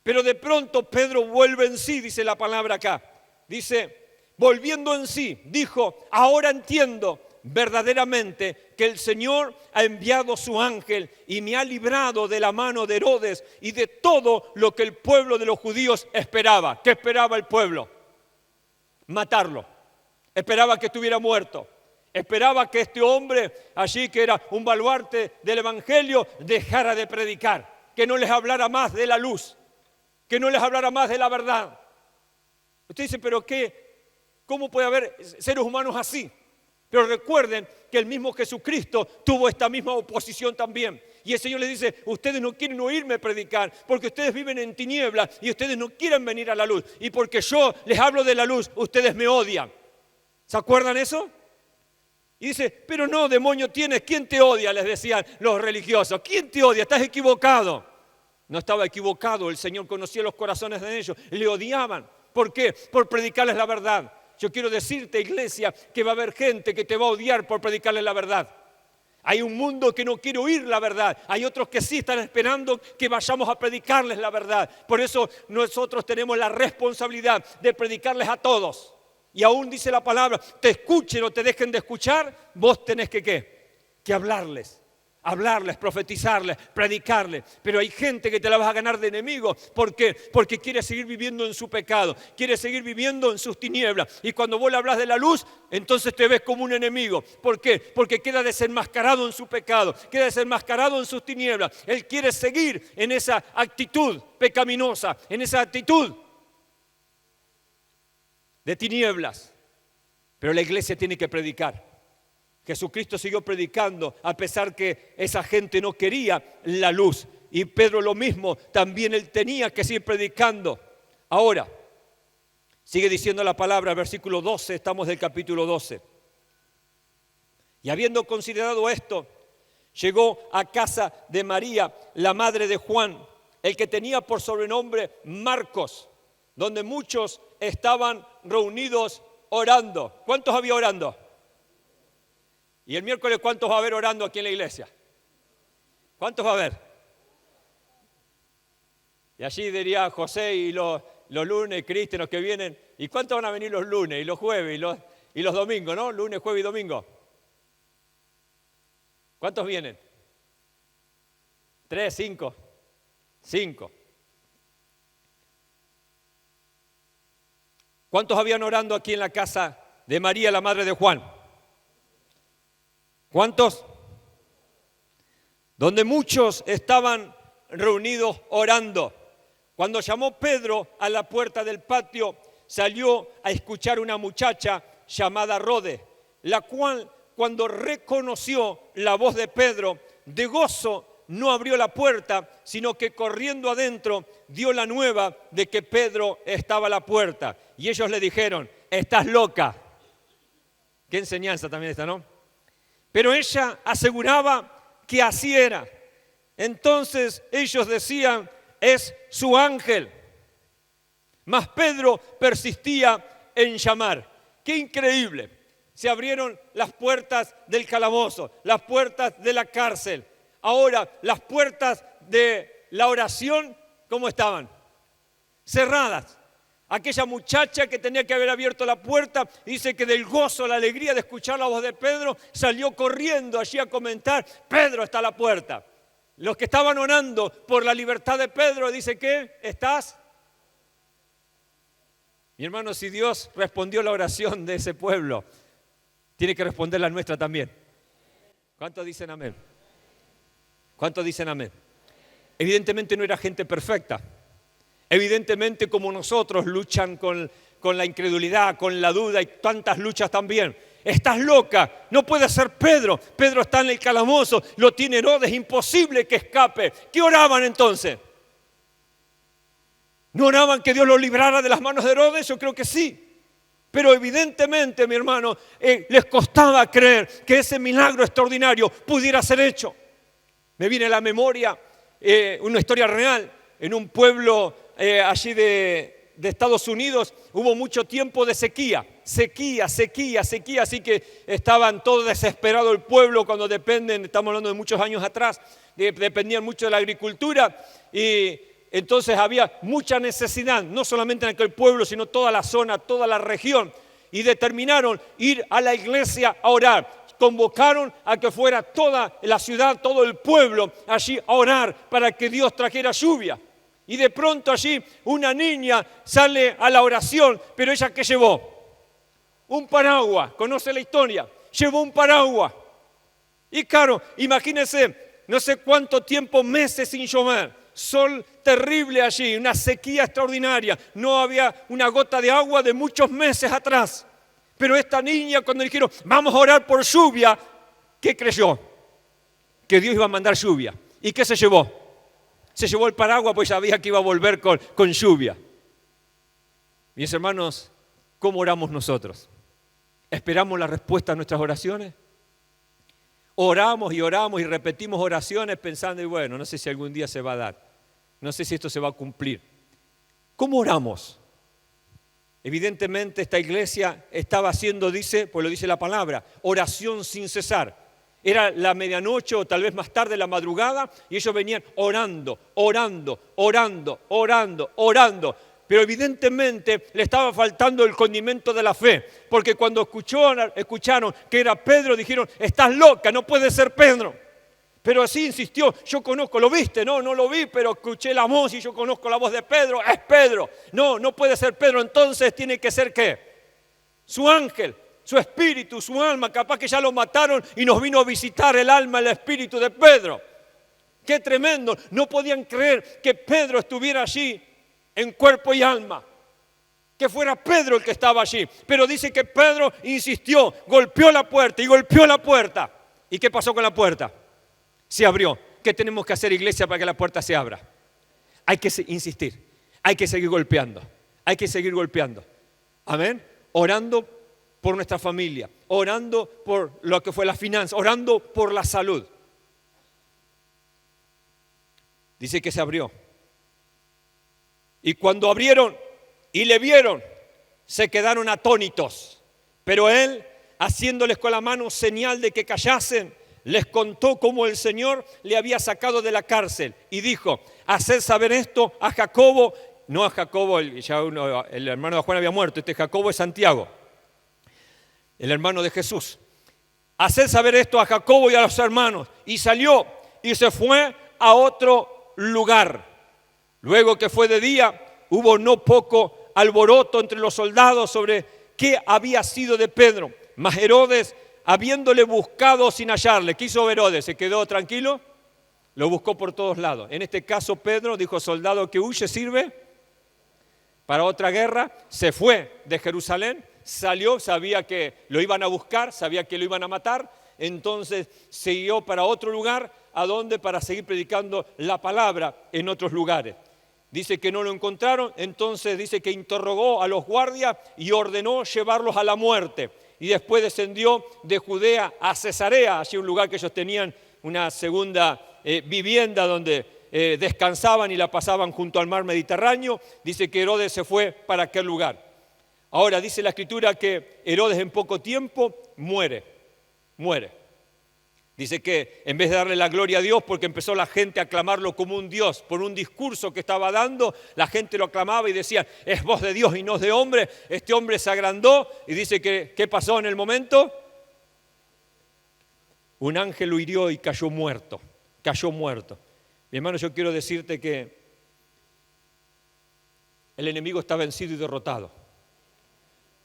Pero de pronto Pedro vuelve en sí, dice la palabra acá. Dice, volviendo en sí, dijo: ahora entiendo verdaderamente que el Señor ha enviado su ángel y me ha librado de la mano de Herodes y de todo lo que el pueblo de los judíos esperaba. ¿Qué esperaba el pueblo? Matarlo. Esperaba que estuviera muerto. Esperaba que este hombre, allí que era un baluarte del evangelio, dejara de predicar, que no les hablara más de la luz, que no les hablara más de la verdad. Usted dice: ¿pero qué? ¿Cómo puede haber seres humanos así? Pero recuerden que el mismo Jesucristo tuvo esta misma oposición también. Y el Señor les dice: ustedes no quieren oírme predicar porque ustedes viven en tinieblas y ustedes no quieren venir a la luz. Y porque yo les hablo de la luz, ustedes me odian. ¿Se acuerdan eso? Y dice: pero no, demonio tienes, ¿quién te odia? Les decían los religiosos. ¿Quién te odia? Estás equivocado. No estaba equivocado, el Señor conocía los corazones de ellos. Le odiaban. ¿Por qué? Por predicarles la verdad. Yo quiero decirte, iglesia, que va a haber gente que te va a odiar por predicarles la verdad. Hay un mundo que no quiere oír la verdad. Hay otros que sí están esperando que vayamos a predicarles la verdad. Por eso nosotros tenemos la responsabilidad de predicarles a todos. Y aún dice la palabra: te escuchen o te dejen de escuchar, vos tenés que ¿qué? Que hablarles, profetizarles, predicarles. Pero hay gente que te la vas a ganar de enemigo. ¿Por qué? Porque quiere seguir viviendo en su pecado, quiere seguir viviendo en sus tinieblas. Y cuando vos le hablas de la luz, entonces te ves como un enemigo. ¿Por qué? Porque queda desenmascarado en su pecado, queda desenmascarado en sus tinieblas. Él quiere seguir en esa actitud pecaminosa, en esa actitud de tinieblas. Pero la iglesia tiene que predicar. Jesucristo siguió predicando a pesar que esa gente no quería la luz. Y Pedro lo mismo, también él tenía que seguir predicando. Ahora, sigue diciendo la palabra, versículo 12, estamos del capítulo 12. Y habiendo considerado esto, llegó a casa de María, la madre de Juan, el que tenía por sobrenombre Marcos, donde muchos estaban reunidos orando. ¿Cuántos había orando? Y el miércoles, ¿cuántos va a haber orando aquí en la iglesia? ¿Cuántos va a haber? Y allí diría José: y los lunes, Cristian, los que vienen. ¿Y cuántos van a venir los lunes, y los jueves, y los domingos, no? Lunes, jueves y domingo. ¿Cuántos vienen? 3, 5. 5. ¿Cuántos habían orando aquí en la casa de María, la madre de Juan? ¿Cuántos? Donde muchos estaban reunidos orando. Cuando llamó Pedro a la puerta del patio, salió a escuchar una muchacha llamada Rode, la cual, cuando reconoció la voz de Pedro, de gozo no abrió la puerta, sino que corriendo adentro dio la nueva de que Pedro estaba a la puerta. Y ellos le dijeron: estás loca. Qué enseñanza también esta, ¿no? Pero ella aseguraba que así era. Entonces ellos decían: es su ángel. Mas Pedro persistía en llamar. ¡Qué increíble! Se abrieron las puertas del calabozo, las puertas de la cárcel. Ahora, las puertas de la oración, ¿cómo estaban? Cerradas. Aquella muchacha que tenía que haber abierto la puerta, dice que del gozo, la alegría de escuchar la voz de Pedro, salió corriendo allí a comentar: Pedro está a la puerta. Los que estaban orando por la libertad de Pedro, dice: ¿qué? ¿Estás? Mi hermano, si Dios respondió la oración de ese pueblo, tiene que responder la nuestra también. ¿Cuántos dicen amén? ¿Cuántos dicen amén? Evidentemente no era gente perfecta. Evidentemente, como nosotros, luchan con la incredulidad, con la duda y tantas luchas también. Estás loca, no puede ser Pedro. Pedro está en el calabozo, lo tiene Herodes, imposible que escape. ¿Qué oraban entonces? ¿No oraban que Dios lo librara de las manos de Herodes? Yo creo que sí. Pero evidentemente, mi hermano, les costaba creer que ese milagro extraordinario pudiera ser hecho. Me viene a la memoria una historia real. En un pueblo allí de Estados Unidos hubo mucho tiempo de sequía, así que estaban todos desesperados el pueblo cuando estamos hablando de muchos años atrás, dependían mucho de la agricultura y entonces había mucha necesidad, no solamente en aquel pueblo, sino toda la zona, toda la región. y determinaron ir a la iglesia a orar. Convocaron a que fuera toda la ciudad, todo el pueblo allí a orar para que Dios trajera lluvia. Y de pronto allí una niña sale a la oración, pero ella ¿qué llevó? Un paraguas, conoce la historia, llevó un paraguas. Y claro, imagínense, no sé cuánto tiempo, meses sin llover, sol terrible allí, una sequía extraordinaria, no había una gota de agua de muchos meses atrás. Pero esta niña, cuando dijeron, vamos a orar por lluvia, ¿qué creyó? Que Dios iba a mandar lluvia. ¿Y qué se llevó? Se llevó el paraguas, pues sabía que iba a volver con lluvia. Mis hermanos, ¿cómo oramos nosotros? ¿Esperamos la respuesta a nuestras oraciones? Oramos y repetimos oraciones pensando, y bueno, no sé si algún día se va a dar. No sé si esto se va a cumplir. ¿Cómo oramos? Evidentemente esta iglesia estaba haciendo, pues lo dice la palabra, oración sin cesar. Era la medianoche o tal vez más tarde la madrugada y ellos venían orando. Pero evidentemente le estaba faltando el condimento de la fe, porque cuando escucharon que era Pedro, dijeron, estás loca, no puede ser Pedro. Pero así insistió, yo conozco, ¿lo viste? No lo vi, pero escuché la voz y yo conozco la voz de Pedro, es Pedro. No puede ser Pedro, entonces tiene que ser ¿qué? Su ángel, su espíritu, su alma, capaz que ya lo mataron y nos vino a visitar el alma, el espíritu de Pedro. ¡Qué tremendo! No podían creer que Pedro estuviera allí en cuerpo y alma, que fuera Pedro el que estaba allí. Pero dice que Pedro insistió, golpeó la puerta. ¿Y qué pasó con la puerta? Se abrió. ¿Qué tenemos que hacer, iglesia, para que la puerta se abra? Hay que insistir, hay que seguir golpeando, Amén. Orando por nuestra familia, orando por lo que fue la finanza, orando por la salud. Dice que se abrió. Y cuando abrieron y le vieron, se quedaron atónitos. Pero él, haciéndoles con la mano señal de que callasen, les contó cómo el Señor le había sacado de la cárcel y dijo, haced saber esto a Jacobo, no a Jacobo, el hermano de Juan había muerto, Jacobo es Santiago, el hermano de Jesús. Haced saber esto a Jacobo y a los hermanos. Y salió y se fue a otro lugar. Luego que fue de día, hubo no poco alboroto entre los soldados sobre qué había sido de Pedro. Mas Herodes, habiéndole buscado sin hallarle, ¿qué hizo Herodes? ¿Se quedó tranquilo? Lo buscó por todos lados. En este caso Pedro dijo, soldado que huye sirve para otra guerra. Se fue de Jerusalén, salió, sabía que lo iban a buscar, sabía que lo iban a matar. Entonces siguió para otro lugar, ¿a dónde? Para seguir predicando la palabra en otros lugares. Dice que no lo encontraron, entonces dice que interrogó a los guardias y ordenó llevarlos a la muerte. Y después descendió de Judea a Cesarea, allí un lugar que ellos tenían una segunda vivienda donde descansaban y la pasaban junto al mar Mediterráneo. Dice que Herodes se fue para aquel lugar. Ahora dice la Escritura que Herodes en poco tiempo muere. Dice que en vez de darle la gloria a Dios, porque empezó la gente a aclamarlo como un Dios, por un discurso que estaba dando, la gente lo aclamaba y decía, es voz de Dios y no es de hombre. Este hombre se agrandó y dice que, ¿qué pasó en el momento? Un ángel lo hirió y cayó muerto. Mi hermano, yo quiero decirte que el enemigo está vencido y derrotado.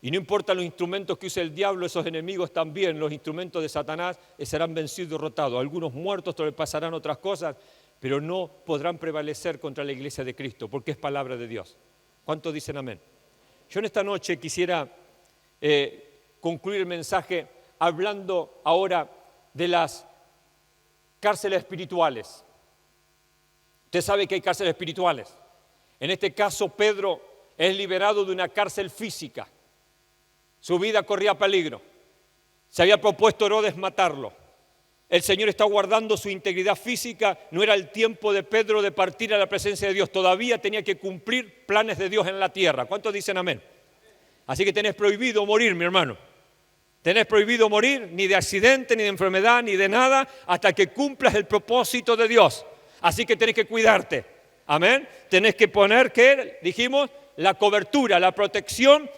Y no importa los instrumentos que use el diablo, esos enemigos también, los instrumentos de Satanás, serán vencidos y derrotados. Algunos muertos, todavía pasarán otras cosas, pero no podrán prevalecer contra la iglesia de Cristo, porque es palabra de Dios. ¿Cuántos dicen amén? Yo en esta noche quisiera concluir el mensaje hablando ahora de las cárceles espirituales. Usted sabe que hay cárceles espirituales. En este caso, Pedro es liberado de una cárcel física. Su vida corría peligro. Se había propuesto Herodes matarlo. El Señor está guardando su integridad física. No era el tiempo de Pedro de partir a la presencia de Dios. Todavía tenía que cumplir planes de Dios en la tierra. ¿Cuántos dicen amén? Así que tenés prohibido morir, mi hermano. Tenés prohibido morir, ni de accidente, ni de enfermedad, ni de nada, hasta que cumplas el propósito de Dios. Así que tenés que cuidarte. Amén. Tenés que poner, ¿qué dijimos? La cobertura, la protección,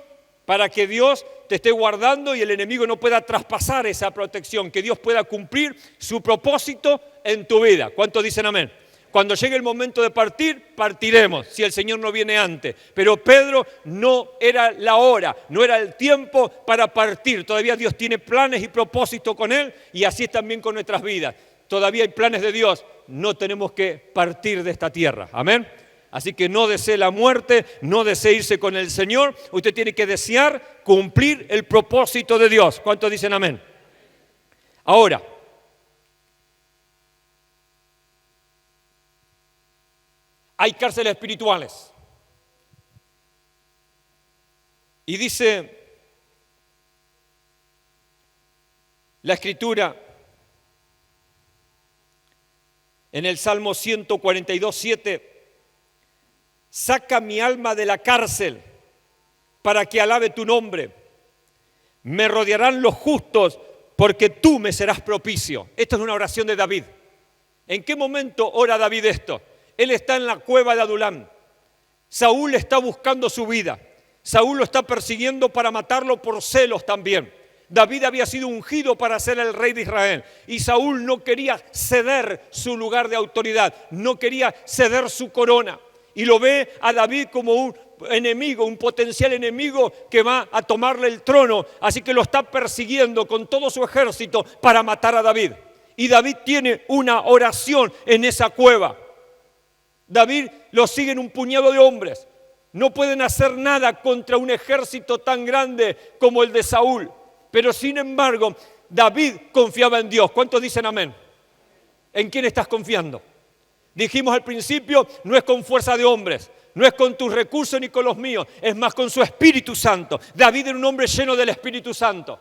para que Dios te esté guardando y el enemigo no pueda traspasar esa protección, que Dios pueda cumplir su propósito en tu vida. ¿Cuántos dicen amén? Cuando llegue el momento de partir, partiremos, si el Señor no viene antes. Pero Pedro no era la hora, no era el tiempo para partir. Todavía Dios tiene planes y propósitos con él, y así es también con nuestras vidas. Todavía hay planes de Dios, no tenemos que partir de esta tierra. Amén. Así que no desee la muerte, no desee irse con el Señor. Usted tiene que desear cumplir el propósito de Dios. ¿Cuántos dicen amén? Ahora, hay cárceles espirituales. Y dice la Escritura en el Salmo 142:7, saca mi alma de la cárcel para que alabe tu nombre. Me rodearán los justos porque tú me serás propicio. Esta es una oración de David. ¿En qué momento ora David esto? Él está en la cueva de Adulam. Saúl está buscando su vida. Saúl lo está persiguiendo para matarlo por celos también. David había sido ungido para ser el rey de Israel. Y Saúl no quería ceder su lugar de autoridad. No quería ceder su corona. Y lo ve a David como un enemigo, un potencial enemigo que va a tomarle el trono. Así que lo está persiguiendo con todo su ejército para matar a David. Y David tiene una oración en esa cueva. David lo siguen un puñado de hombres. No pueden hacer nada contra un ejército tan grande como el de Saúl. Pero sin embargo, David confiaba en Dios. ¿Cuántos dicen amén? ¿En quién estás confiando? Dijimos al principio, no es con fuerza de hombres, no es con tus recursos ni con los míos, es más con su Espíritu Santo. David era un hombre lleno del Espíritu Santo.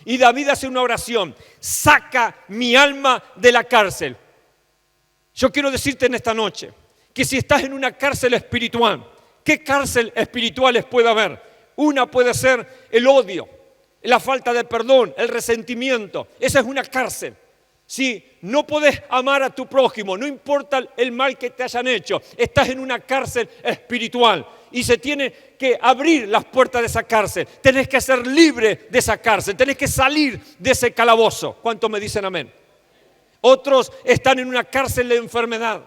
Y David hace una oración: saca mi alma de la cárcel. Yo quiero decirte en esta noche que si estás en una cárcel espiritual, ¿qué cárcel espirituales puede haber? Una puede ser el odio, la falta de perdón, el resentimiento. Esa es una cárcel. Si no podés amar a tu prójimo, no importa el mal que te hayan hecho, estás en una cárcel espiritual y se tiene que abrir las puertas de esa cárcel. Tenés que ser libre de esa cárcel, tenés que salir de ese calabozo. ¿Cuántos me dicen amén? Otros están en una cárcel de enfermedad.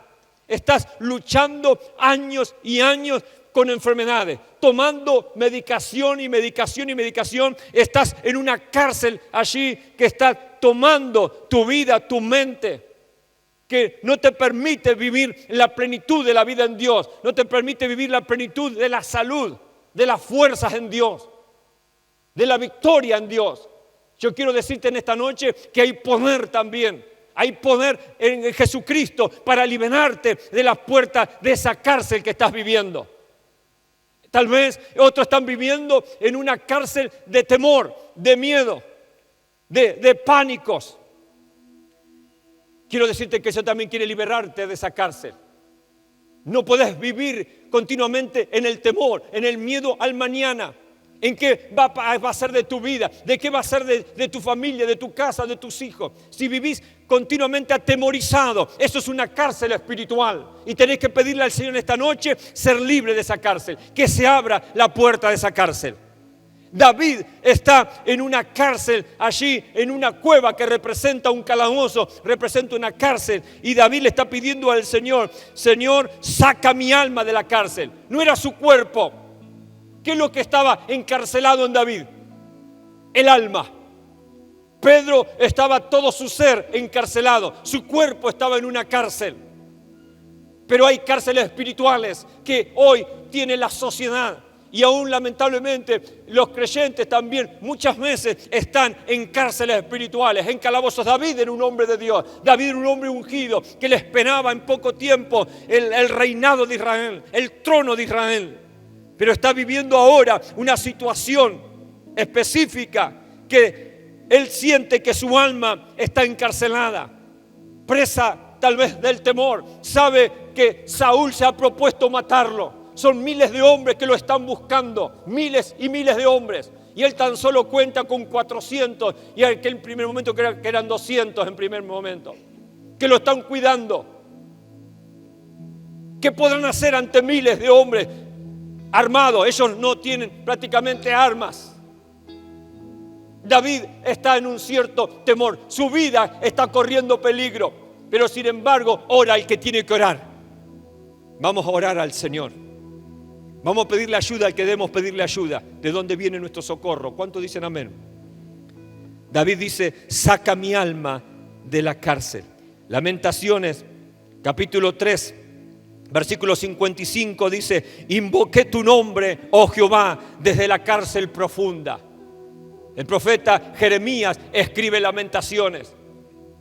Estás luchando años y años con enfermedades, tomando medicación y medicación y medicación. Estás en una cárcel allí que está tomando tu vida, tu mente, que no te permite vivir la plenitud de la vida en Dios, no te permite vivir la plenitud de la salud, de las fuerzas en Dios, de la victoria en Dios. Yo quiero decirte en esta noche que hay poder también. Hay poder en Jesucristo para liberarte de las puertas de esa cárcel que estás viviendo. Tal vez otros están viviendo en una cárcel de temor, de miedo, de pánicos. Quiero decirte que eso también quiere liberarte de esa cárcel. No puedes vivir continuamente en el temor, en el miedo al mañana. ¿En qué va a ser de tu vida? ¿De qué va a ser de tu familia, de tu casa, de tus hijos? Si vivís continuamente atemorizado, eso es una cárcel espiritual. Y tenés que pedirle al Señor esta noche ser libre de esa cárcel, que se abra la puerta de esa cárcel. David está en una cárcel allí, en una cueva que representa un calabozo, representa una cárcel. Y David le está pidiendo al Señor: Señor, saca mi alma de la cárcel. No era su cuerpo. ¿Qué es lo que estaba encarcelado en David? El alma. Pedro estaba todo su ser encarcelado. Su cuerpo estaba en una cárcel. Pero hay cárceles espirituales que hoy tiene la sociedad. Y aún lamentablemente los creyentes también muchas veces están en cárceles espirituales, en calabozos. David era un hombre de Dios. David era un hombre ungido que le esperaba en poco tiempo el reinado de Israel, el trono de Israel. Pero está viviendo ahora una situación específica que él siente que su alma está encarcelada, presa tal vez del temor. Sabe que Saúl se ha propuesto matarlo. Son miles de hombres que lo están buscando, miles y miles de hombres. Y él tan solo cuenta con 400, y en aquel primer momento que eran 200 en primer momento, que lo están cuidando. ¿Qué podrán hacer ante miles de hombres armados? Ellos no tienen prácticamente armas. David está en un cierto temor. Su vida está corriendo peligro. Pero sin embargo, ora el que tiene que orar. Vamos a orar al Señor. Vamos a pedirle ayuda al que debemos pedirle ayuda. ¿De dónde viene nuestro socorro? ¿Cuántos dicen amén? David dice, saca mi alma de la cárcel. Lamentaciones, capítulo 3, versículo 55 dice, invoqué tu nombre, oh Jehová, desde la cárcel profunda. El profeta Jeremías escribe Lamentaciones.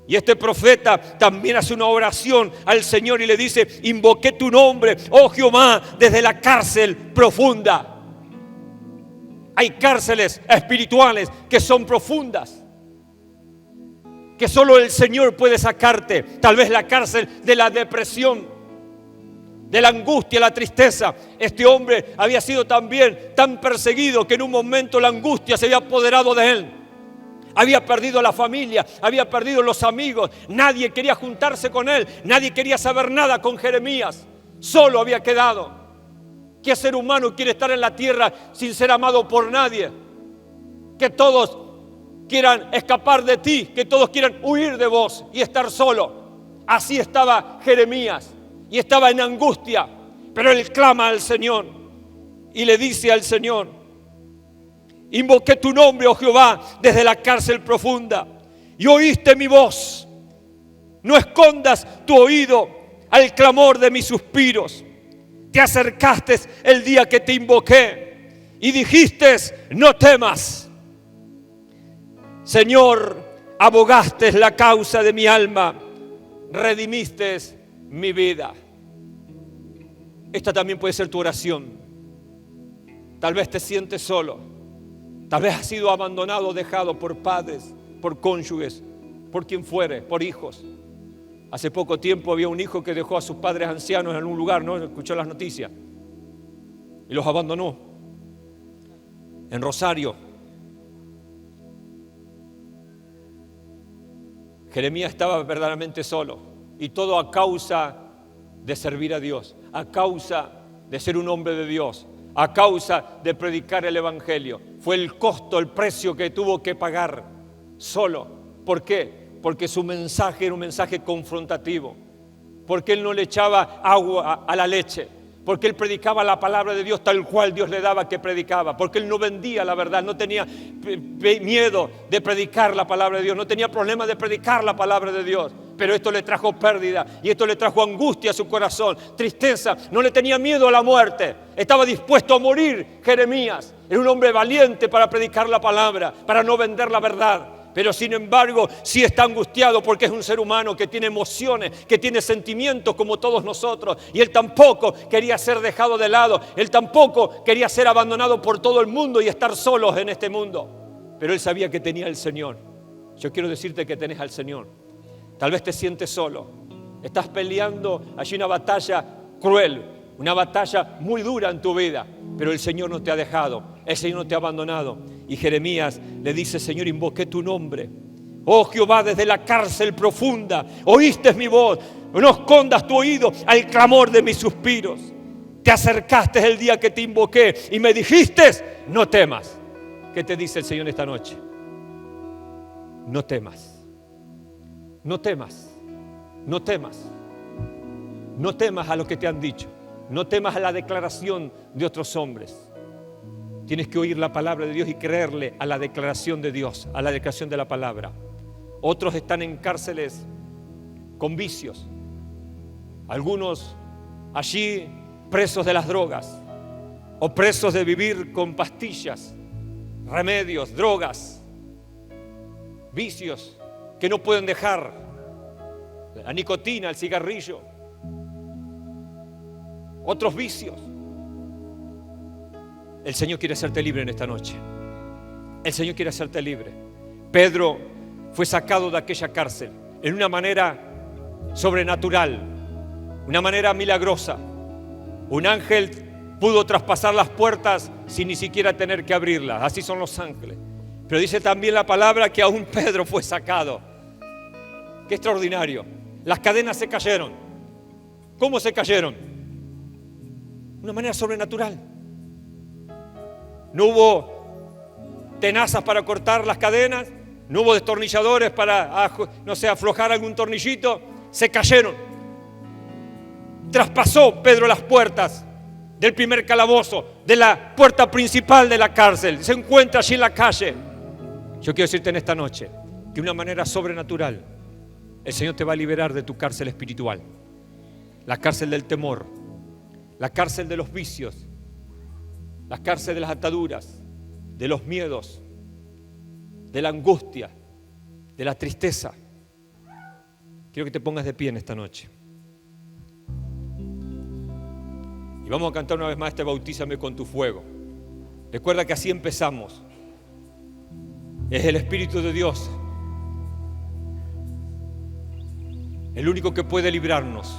Y este profeta también hace una oración al Señor y le dice, invoqué tu nombre, oh Jehová, desde la cárcel profunda. Hay cárceles espirituales que son profundas, que solo el Señor puede sacarte. Tal vez la cárcel de la depresión, de la angustia, la tristeza. Este hombre había sido también tan perseguido que en un momento la angustia se había apoderado de él. Había perdido la familia, había perdido los amigos. Nadie quería juntarse con él, nadie quería saber nada con Jeremías. Solo había quedado. ¿Qué ser humano quiere estar en la tierra sin ser amado por nadie? Que todos quieran escapar de ti, que todos quieran huir de vos y estar solo. Así estaba Jeremías y estaba en angustia, pero él clama al Señor y le dice al Señor, invoqué tu nombre, oh Jehová, desde la cárcel profunda y oíste mi voz. No escondas tu oído al clamor de mis suspiros. Te acercaste el día que te invoqué y dijiste, no temas. Señor, abogaste la causa de mi alma, redimiste mi vida. Esta también puede ser tu oración. Tal vez te sientes solo. Tal vez has sido abandonado, dejado por padres, por cónyuges, por quien fuere, por hijos. Hace poco tiempo había un hijo que dejó a sus padres ancianos en un lugar, ¿no? Escuchó las noticias. Y los abandonó. En Rosario. Jeremías estaba verdaderamente solo. Y todo a causa de servir a Dios. A causa de ser un hombre de Dios. A causa de predicar el Evangelio. Fue el costo, el precio que tuvo que pagar solo. ¿Por qué? Porque su mensaje era un mensaje confrontativo. Porque él no le echaba agua a la leche. Porque él predicaba la palabra de Dios tal cual Dios le daba que predicaba. Porque él no vendía la verdad, no tenía miedo de predicar la palabra de Dios. No tenía problema de predicar la palabra de Dios. Pero esto le trajo pérdida y esto le trajo angustia a su corazón, tristeza. No le tenía miedo a la muerte. Estaba dispuesto a morir Jeremías. Era un hombre valiente para predicar la palabra, para no vender la verdad. Pero sin embargo, sí está angustiado porque es un ser humano que tiene emociones, que tiene sentimientos como todos nosotros. Y él tampoco quería ser dejado de lado. Él tampoco quería ser abandonado por todo el mundo y estar solos en este mundo. Pero él sabía que tenía al Señor. Yo quiero decirte que tenés al Señor. Tal vez te sientes solo. Estás peleando allí una batalla cruel, una batalla muy dura en tu vida. Pero el Señor no te ha dejado, el Señor no te ha abandonado. Y Jeremías le dice, Señor, invoqué tu nombre. Oh Jehová, desde la cárcel profunda, oíste mi voz. No escondas tu oído al clamor de mis suspiros. Te acercaste el día que te invoqué y me dijiste, no temas. ¿Qué te dice el Señor esta noche? No temas. No temas. No temas. No temas a lo que te han dicho. No temas a la declaración de otros hombres. Tienes que oír la palabra de Dios y creerle a la declaración de Dios, a la declaración de la palabra. Otros están en cárceles con vicios. Algunos allí presos de las drogas o presos de vivir con pastillas, remedios, drogas, vicios que no pueden dejar, la nicotina, el cigarrillo, otros vicios. El Señor quiere hacerte libre en esta noche. El Señor quiere hacerte libre. Pedro fue sacado de aquella cárcel en una manera sobrenatural, una manera milagrosa. Un ángel pudo traspasar las puertas sin ni siquiera tener que abrirlas. Así son los ángeles. Pero dice también la palabra que aún Pedro fue sacado. Qué extraordinario. Las cadenas se cayeron. ¿Cómo se cayeron? De una manera sobrenatural. No hubo tenazas para cortar las cadenas, no hubo destornilladores para, aflojar algún tornillito, se cayeron. Traspasó Pedro las puertas del primer calabozo, de la puerta principal de la cárcel, se encuentra allí en la calle. Yo quiero decirte en esta noche que de una manera sobrenatural el Señor te va a liberar de tu cárcel espiritual, la cárcel del temor, la cárcel de los vicios, la cárcel de las ataduras, de los miedos, de la angustia, de la tristeza. Quiero que te pongas de pie en esta noche. Y vamos a cantar una vez más este Bautízame con tu fuego. Recuerda que así empezamos. Es el Espíritu de Dios el único que puede librarnos.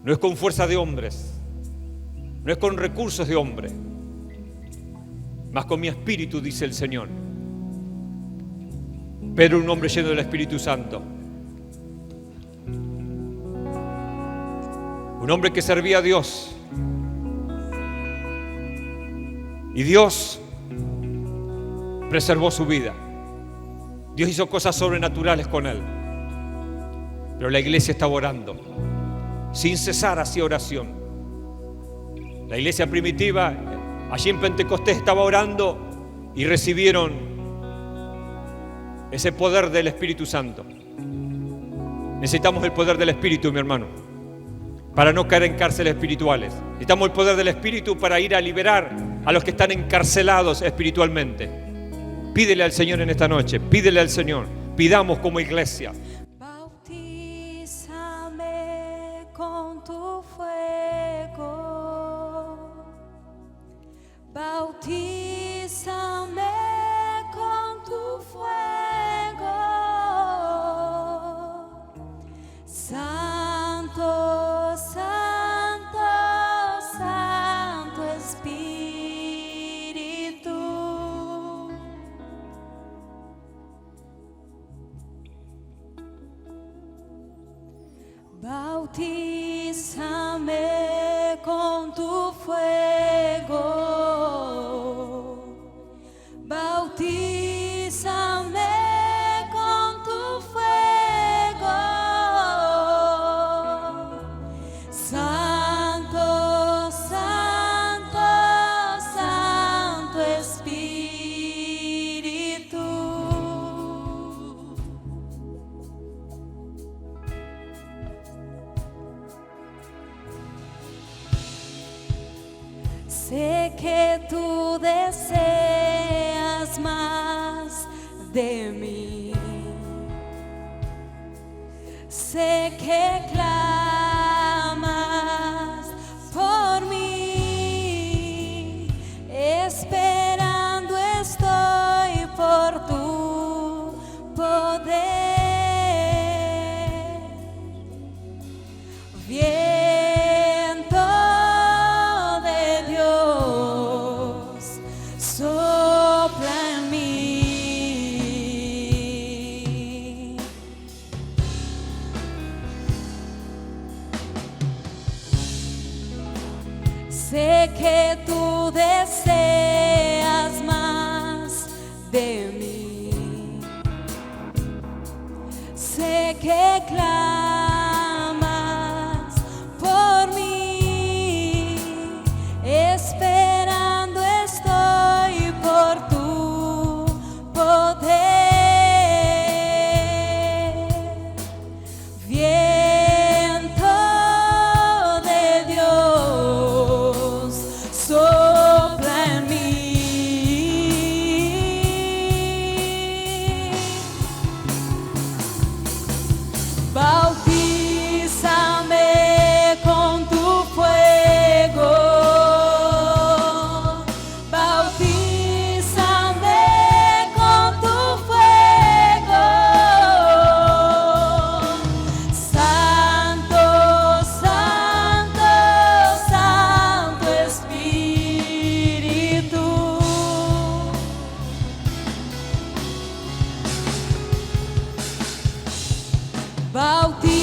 No es con fuerza de hombres, no es con recursos de hombre, mas con mi espíritu, dice el Señor. Pedro, un hombre lleno del Espíritu Santo, un hombre que servía a Dios, y Dios preservó su vida. Dios hizo cosas sobrenaturales con él, pero la iglesia estaba orando sin cesar, hacía oración. La iglesia primitiva allí en Pentecostés estaba orando y recibieron ese poder del Espíritu Santo. Necesitamos el poder del Espíritu, mi hermano, para no caer en cárceles espirituales. Necesitamos el poder del Espíritu para ir a liberar a los que están encarcelados espiritualmente. Pídele al Señor en esta noche, pídele al Señor, pidamos como iglesia. Bautízame con tu fuego, bautízame con tu fuego, Santo, Santo, Santo Espíritu. Bautízame con tu fuego, bautízame con tu fuego, Santo, Santo, Santo Espíritu. Sé que tú deseas más de mí. Sé que clamas por mí. Esperando estoy por tu poder. Viento de Dios, sopla en mí. Sé que tú deseas más de mí. Sé que clamas por mí. Esperando estoy por tu poder. Viento de Dios, sopla en mí. Bautízame con tu fuego, bautízame con tu fuego, Santo, Santo, Santo Espíritu. Bautízame